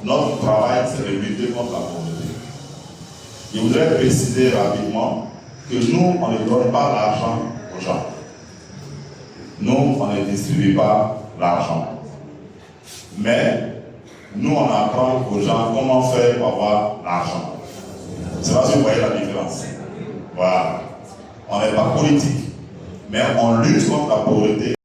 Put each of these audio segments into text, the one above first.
Notre travail, c'est de lutter contre la pauvreté. Je voudrais préciser rapidement que nous, on ne donne pas l'argent aux gens. Nous, on ne distribue pas l'argent. Mais nous, on apprend aux gens comment faire pour avoir l'argent. C'est là que vous voyez la différence. Voilà. On n'est pas politique, mais on lutte contre la pauvreté.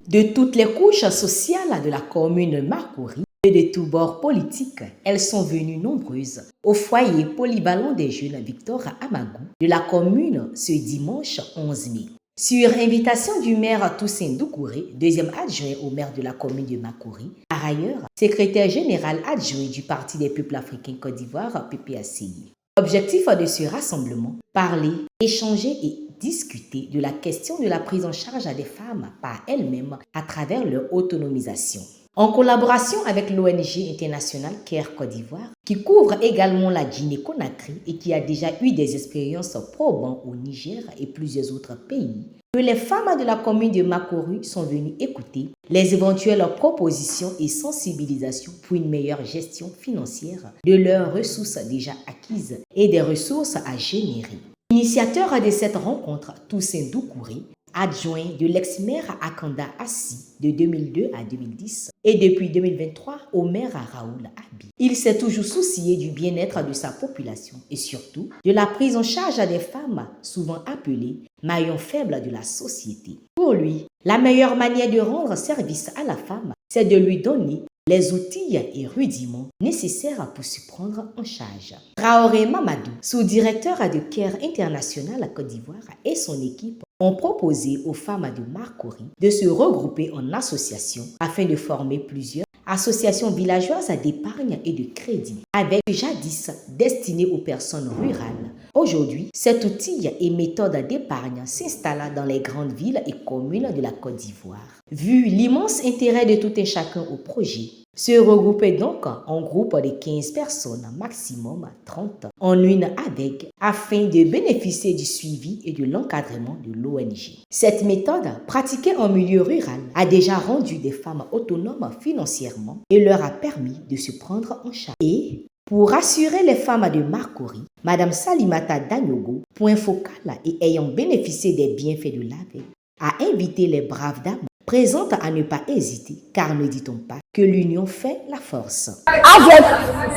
De toutes les couches sociales de la commune Makori et de tous bords politiques, elles sont venues nombreuses au foyer polyvalent des jeunes Victor Amagou de la commune ce dimanche 11 mai. Sur invitation du maire Toussaint Doucouré, deuxième adjoint au maire de la commune de Makori, par ailleurs, secrétaire général adjoint du Parti des peuples africains Côte d'Ivoire, PPACI. Objectif de ce rassemblement, parler, échanger et discuter de la question de la prise en charge des femmes par elles-mêmes à travers leur autonomisation. En collaboration avec l'ONG internationale CARE Côte d'Ivoire, qui couvre également la Guinée-Conakry et qui a déjà eu des expériences probantes au Niger et plusieurs autres pays, que les femmes de la commune de Makori sont venues écouter les éventuelles propositions et sensibilisations pour une meilleure gestion financière de leurs ressources déjà acquises et des ressources à générer. Initiateur de cette rencontre, Toussaint Doucouré, adjoint de l'ex-maire Akanda Assi de 2002 à 2010 et depuis 2023 au maire Raoul Abi. Il s'est toujours soucié du bien-être de sa population et surtout de la prise en charge des femmes, souvent appelées maillons faibles de la société. Pour lui, la meilleure manière de rendre service à la femme, c'est de lui donner les outils et rudiments nécessaires pour se prendre en charge. Traoré Mamadou, sous-directeur de CARE International à Côte d'Ivoire et son équipe ont proposé aux femmes de Makori de se regrouper en associations afin de former plusieurs associations villageoises d'épargne et de crédit, avec jadis destinées aux personnes rurales. Aujourd'hui, cet outil et méthode d'épargne s'installe dans les grandes villes et communes de la Côte d'Ivoire. Vu l'immense intérêt de tout un chacun au projet, se regrouper donc en groupe de 15 personnes, maximum 30, en une avec, afin de bénéficier du suivi et de l'encadrement de l'ONG. Cette méthode, pratiquée en milieu rural, a déjà rendu des femmes autonomes financièrement et leur a permis de se prendre en charge. Et pour rassurer les femmes de Makori, Madame Salimata Danyogo, point focal et ayant bénéficié des bienfaits de l'AVE, a invité les braves dames présentes à ne pas hésiter, car ne dit-on pas que l'union fait la force. AVEC,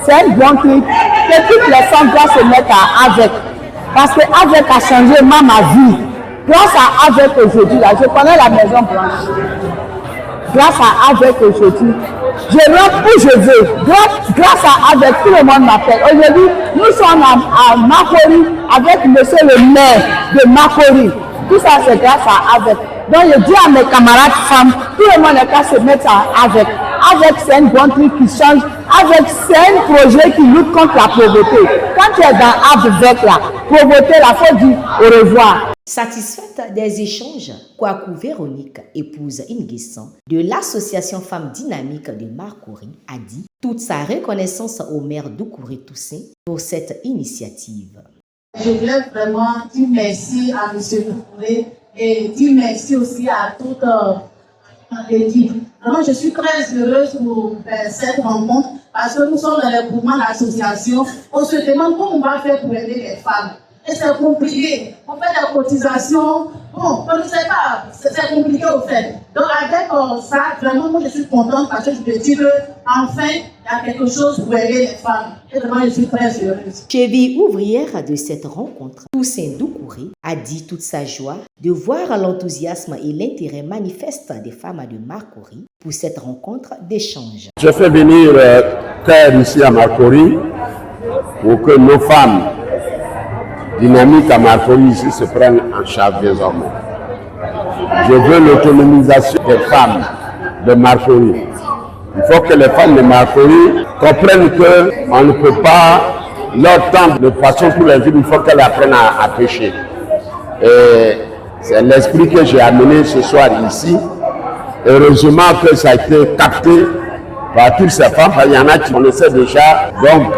c'est un bon truc que toutes les femmes doivent se mettre à AVEC. Parce que AVEC a changé ma vie. Grâce à AVEC aujourd'hui, là, je connais la Maison Blanche. Grâce à AVEC aujourd'hui, je rentre où je veux. Grâce à AVEC, tout le monde m'appelle. Aujourd'hui, nous sommes à Makori avec monsieur le maire de Makori. Tout ça, c'est grâce à AVEC. Donc, je dis à mes camarades femmes, tout le monde est qu'à se mettre avec. Avec, c'est un bon truc qui change. Avec, c'est un projet qui lutte contre la pauvreté. Quand tu es dans avec la pauvreté, la faut dire au revoir. Satisfaite des échanges, Kwaku Véronique, épouse Inguessan, de l'association Femmes Dynamiques de Makori, a dit toute sa reconnaissance au maire Doucouré Toussaint pour cette initiative. Je voulais vraiment dire merci à M. Doucouré et dire merci aussi à toute l'équipe. Vraiment, je suis très heureuse pour cette rencontre parce que nous sommes dans le mouvement de l'association. On se demande comment on va faire pour aider les femmes. Et c'est compliqué. On fait des cotisations. Bon, on ne sait pas. C'est compliqué au fait. Donc avec ça, vraiment, moi je suis contente parce que je peux dire qu'enfin, il y a quelque chose pour aider les femmes. Et vraiment, je suis très heureuse. Cheville ouvrière de cette rencontre, Toussaint Doucouré a dit toute sa joie de voir l'enthousiasme et l'intérêt manifeste des femmes de Makori pour cette rencontre d'échange. Je fais venir CARE ici à Makori pour que nos femmes dynamiques à Makori ici se prennent en charge désormais. Je veux l'autonomisation des femmes de Makori. Il faut que les femmes de Makori comprennent qu'on ne peut pas leur tendre de poisson pour les villes, il faut qu'elles apprennent à pêcher. Et C'est l'esprit que j'ai amené ce soir ici. Heureusement que ça a été capté par toutes ces femmes. Il y en a qui connaissaient déjà. Donc,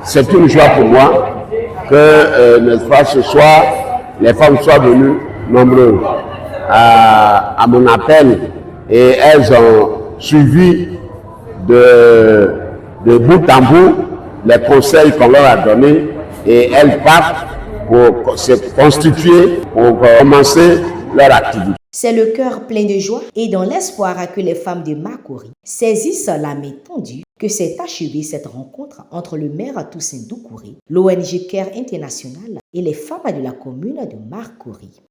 c'est une joie pour moi que, n'est-ce pas, ce soir, les femmes soient venues nombreuses à mon appel et elles ont suivi de bout en bout les conseils qu'on leur a donnés et elles partent pour se constituer, pour commencer leur activité. C'est le cœur plein de joie et dans l'espoir que les femmes de Makori saisissent la main tendue que s'est achevée cette rencontre entre le maire Toussaint Doucouré, l'ONG Care International et les femmes de la commune de Makori.